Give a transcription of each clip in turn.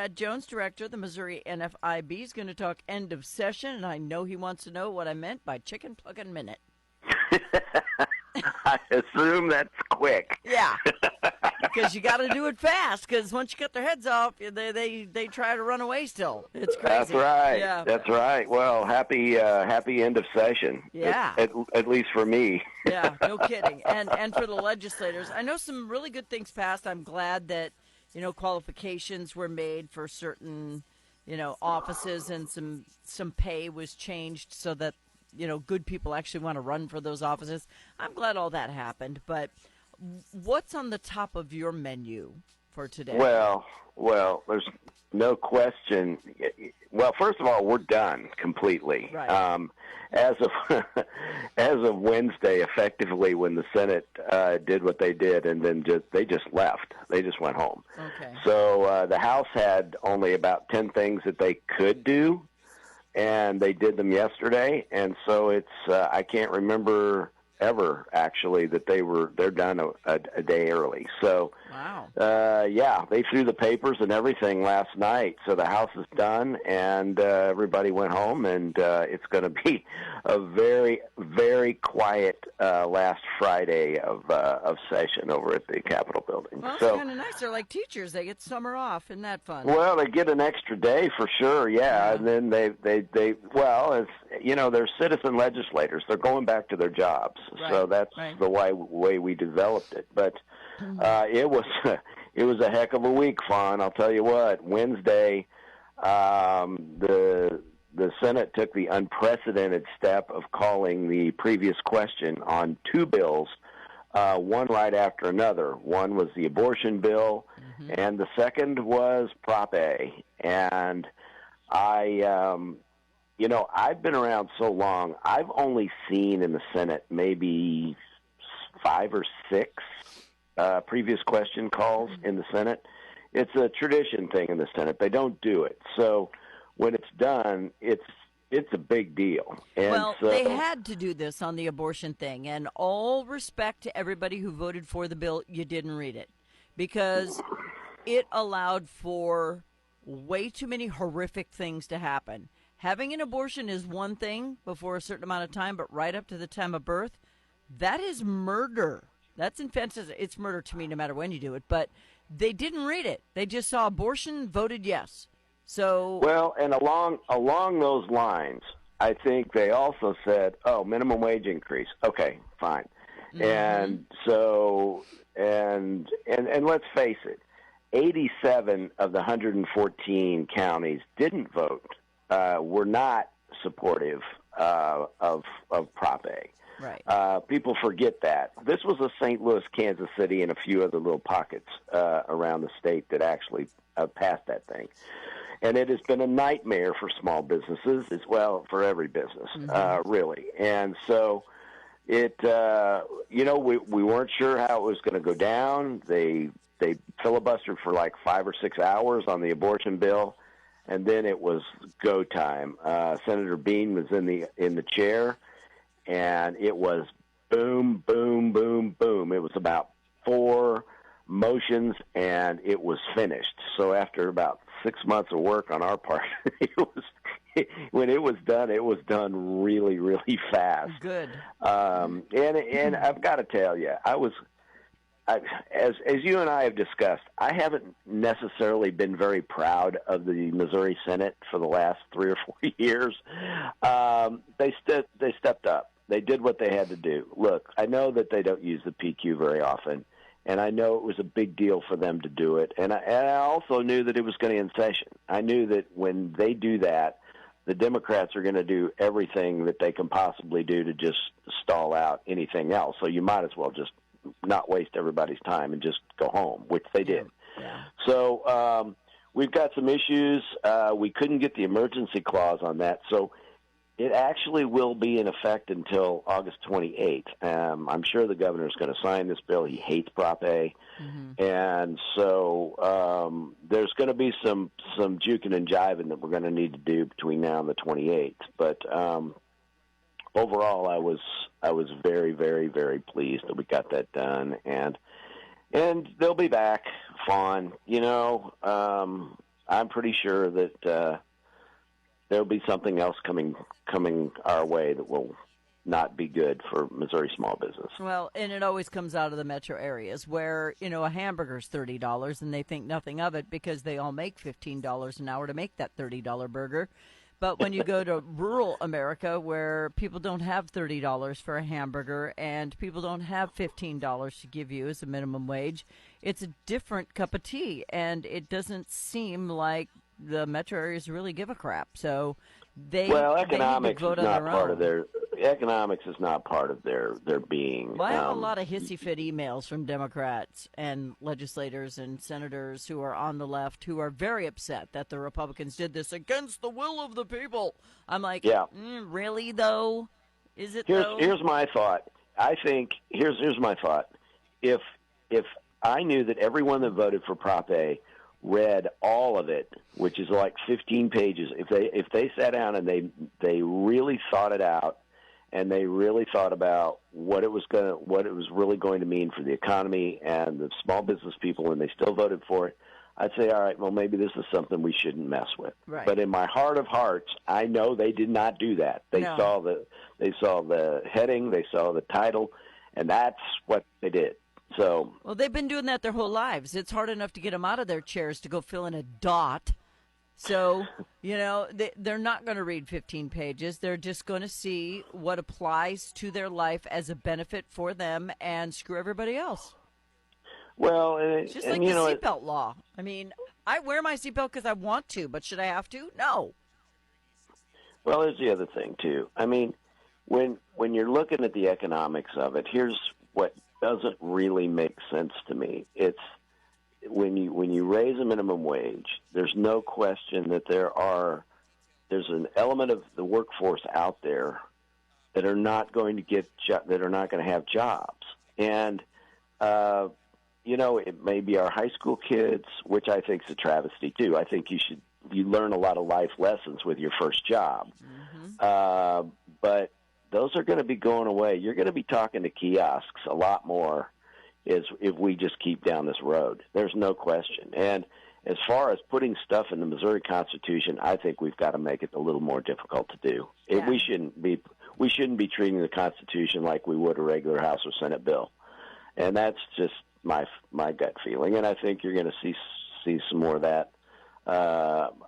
Brad Jones, director of the Missouri NFIB, is going to talk end of session, and I know he wants to know what I meant by chicken plugging minute. I assume that's quick. Yeah, because you got to do it fast, because once you cut their heads off, they try to run away still. It's crazy. That's right. Yeah. That's right. Well, happy end of session. Yeah. At least for me. Yeah, no kidding. And for the legislators, I know some really good things passed. I'm glad that, qualifications were made for certain, offices, and some pay was changed so that, good people actually want to run for those offices. I'm glad all that happened. But what's on the top of your menu for today? Well, there's no question. Well, first of all, we're done completely. Right. As of Wednesday, effectively, when the Senate did what they did, and then they just left. They just went home. Okay. So the House had only about 10 things that they could do, and they did them yesterday. And so it's I can't remember ever actually that they're done a day early. So wow. Yeah, they threw the papers and everything last night. So the House is done, and everybody went home, and it's going to be a very, very quiet last Friday of session over at the Capitol building. Well, it's so kind of nice. They're like teachers; they get summer off. Isn't that fun? Well, they get an extra day for sure, yeah. And then they as they're citizen legislators. They're going back to their jobs. Right. So that's right. the way we developed it. But it was a heck of a week, Fawn. I'll tell you what. Wednesday, the Senate took the unprecedented step of calling the previous question on two bills, one right after another. One was the abortion bill, and the second was Prop A. And I've been around so long, I've only seen in the Senate maybe 5 or 6 previous question calls in the Senate. It's a tradition thing in the Senate. They don't do it. So when it's done, it's a big deal. And well, they had to do this on the abortion thing, and all respect to everybody who voted for the bill, you didn't read it, because it allowed for way too many horrific things to happen. Having an abortion is one thing before a certain amount of time, but right up to the time of birth, that is murder. That's infanticide. It's murder to me no matter when you do it, but they didn't read it. They just saw abortion, voted yes. So well, and along those lines, I think they also said, "Oh, minimum wage increase." Okay, fine. And so and let's face it, 87 of the 114 counties didn't vote. Were not supportive of Prop A. Right. People forget that. This was a St. Louis, Kansas City, and a few other little pockets around the state that actually passed that thing. And it has been a nightmare for small businesses as well, for every business, really. And so it, we weren't sure how it was going to go down. They filibustered for like 5 or 6 hours on the abortion bill. And then it was go time. Senator Bean was in the chair, and it was boom, boom, boom, boom. It was about 4 motions, and it was finished. So after about 6 months of work on our part, when it was done really, really fast. Good. And I've got to tell you, as you and I have discussed, I haven't necessarily been very proud of the Missouri Senate for the last 3 or 4 years. They stepped up. They did what they had to do. Look, I know that they don't use the PQ very often, and I know it was a big deal for them to do it. And I also knew that it was going to end session. I knew that when they do that, the Democrats are going to do everything that they can possibly do to just stall out anything else. So you might as well just not waste everybody's time and just go home, which they did. Yeah. So we've got some issues. We couldn't get the emergency clause on that, so it actually will be in effect until August 28th. I'm sure the governor's going to sign this bill. He hates Prop A. And so there's going to be some juking and jiving that we're going to need to do between now and the 28th. But overall, I was very, very, very pleased that we got that done, and they'll be back, Fawn. I'm pretty sure that there'll be something else coming our way that will not be good for Missouri small business. Well, and it always comes out of the metro areas where, a hamburger's $30 and they think nothing of it because they all make $15 an hour to make that $30 burger. But when you go to rural America where people don't have $30 for a hamburger and people don't have $15 to give you as a minimum wage, it's a different cup of tea. And it doesn't seem like the metro areas really give a crap. So economics is not part of their economics is not part of their being. Well, I have a lot of hissy fit emails from Democrats and legislators and senators who are on the left who are very upset that the Republicans did this against the will of the people. I'm like, really though? Is it though? Here's my thought. I think here's my thought. If I knew that everyone that voted for Prop A read all of it, which is like 15 pages, if they sat down and they really thought it out and they really thought about what it was really going to mean for the economy and the small business people, and they still voted for it, I'd say, all right, well, maybe this is something we shouldn't mess with. Right. But in my heart of hearts, I know they did not do that. They saw the heading, they saw the title, and that's what they did. So, well, they've been doing that their whole lives. It's hard enough to get them out of their chairs to go fill in a dot. So, they're not going to read 15 pages. They're just going to see what applies to their life as a benefit for them and screw everybody else. Well, it's just like the seatbelt law. I mean, I wear my seatbelt because I want to, but should I have to? No. Well, there's the other thing, too. I mean, when you're looking at the economics of it, here's what doesn't really make sense to me. It's when you raise a minimum wage, there's no question that there's an element of the workforce out there that are not going to have jobs. And it may be our high school kids, which I think is a travesty too. I think you learn a lot of life lessons with your first job. Mm-hmm. But those are going to be going away. You're going to be talking to kiosks a lot more if we just keep down this road. There's no question. And as far as putting stuff in the Missouri Constitution, I think we've got to make it a little more difficult to do. Yeah. We shouldn't be treating the Constitution like we would a regular House or Senate bill. And that's just my gut feeling. And I think you're going to see some more of that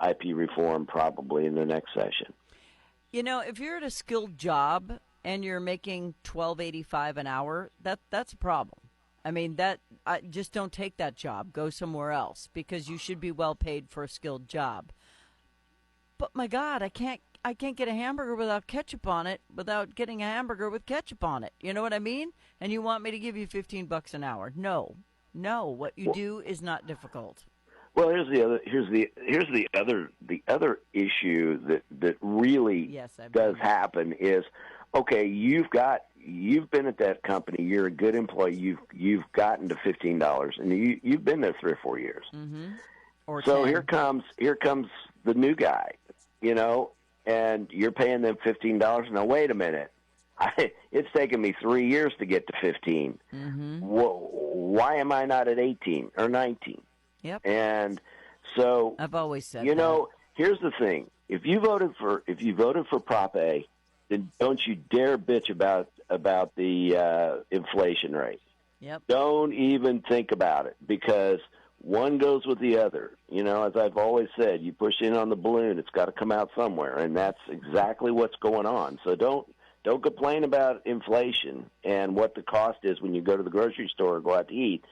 IP reform probably in the next session. If you're at a skilled job and you're making $12.85 an hour, that's a problem. I mean, just don't take that job. Go somewhere else because you should be well paid for a skilled job. But my God, I can't get a hamburger without ketchup on it without getting a hamburger with ketchup on it. You know what I mean? And you want me to give you $15 an hour? No. What you do is not difficult. Well, here's the other issue that really does happen is, okay, you've been at that company, you're a good employee, you've gotten to $15, and you've been there 3 or 4 years. Mm-hmm. Or so 10. here comes the new guy, and you're paying them $15. Now wait a minute, it's taken me 3 years to get to 15. Mm-hmm. Why am I not at 18 or 19? Yep. And so I've always said that. Here's the thing: if you voted for Prop A, then don't you dare bitch about the inflation rate. Yep. Don't even think about it because one goes with the other. As I've always said, you push in on the balloon, it's got to come out somewhere, and that's exactly what's going on. So don't complain about inflation and what the cost is when you go to the grocery store or go out to eat.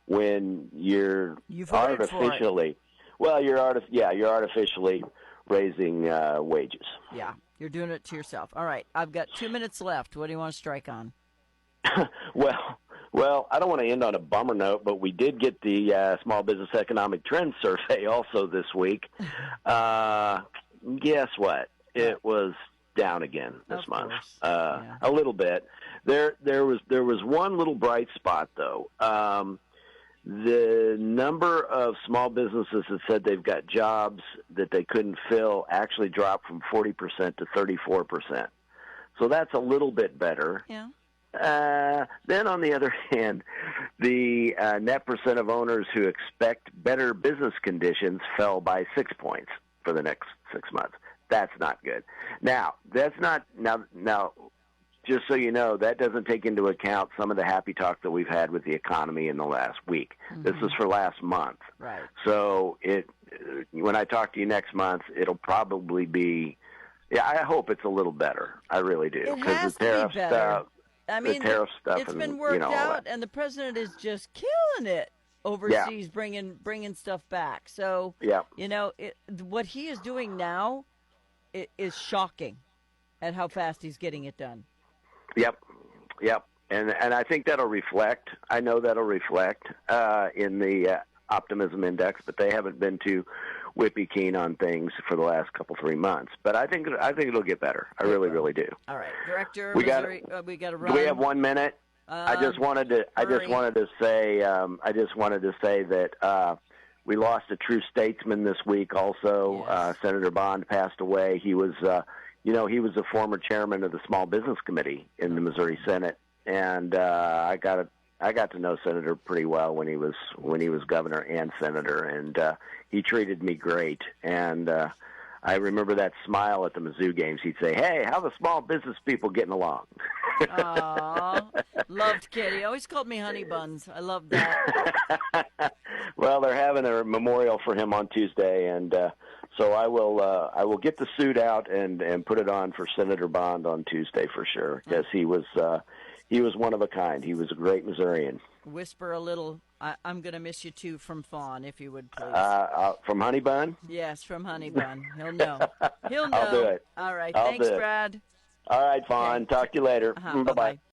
When you're artificially raising wages. Yeah, you're doing it to yourself. All right, I've got 2 minutes left. What do you want to strike on? Well, I don't want to end on a bummer note, but we did get the Small Business Economic Trends Survey also this week. Guess what? It was down again this month, a little bit. There was one little bright spot though. The number of small businesses that said they've got jobs that they couldn't fill actually dropped from 40% to 34%. So that's a little bit better. Yeah. Then, on the other hand, the net percent of owners who expect better business conditions fell by 6 points for the next 6 months. That's not good. Now, that's not now. Just so you know, that doesn't take into account some of the happy talk that we've had with the economy in the last week. Mm-hmm. This is for last month. Right. So when I talk to you next month, it'll probably be. Yeah, I hope it's a little better. I really do. It has to be better. I mean, the tariff stuff. It's been worked out, and the president is just killing it overseas, bringing stuff back. So, what he is doing now is shocking at how fast he's getting it done. Yep. And I think that'll reflect. I know that'll reflect in the optimism index, but they haven't been too whippy keen on things for the last 3 months. But I think it'll get better. I really do. All right, Director. We got to run. Do we have 1 minute? I just wanted to say that we lost a true statesman this week. Also, yes. Senator Bond passed away. He was. He was a former chairman of the Small Business Committee in the Missouri Senate, and I got to know Senator pretty well when he was governor and senator, and he treated me great. And I remember that smile at the Mizzou games. He'd say, "Hey, how the small business people getting along?" Aww, loved Kid. He always called me Honey Buns. I love that. Well, they're having a memorial for him on Tuesday, and so I will get the suit out and put it on for Senator Bond on Tuesday for sure, because he was one of a kind. He was a great Missourian. Whisper a little, I'm going to miss you too, from Fawn, if you would please. From Honey Bun? Yes, from Honey Bun. He'll know. He'll know. I'll do it. All right. Thanks, Brad. All right, Fawn. Okay. Talk to you later. Bye-bye.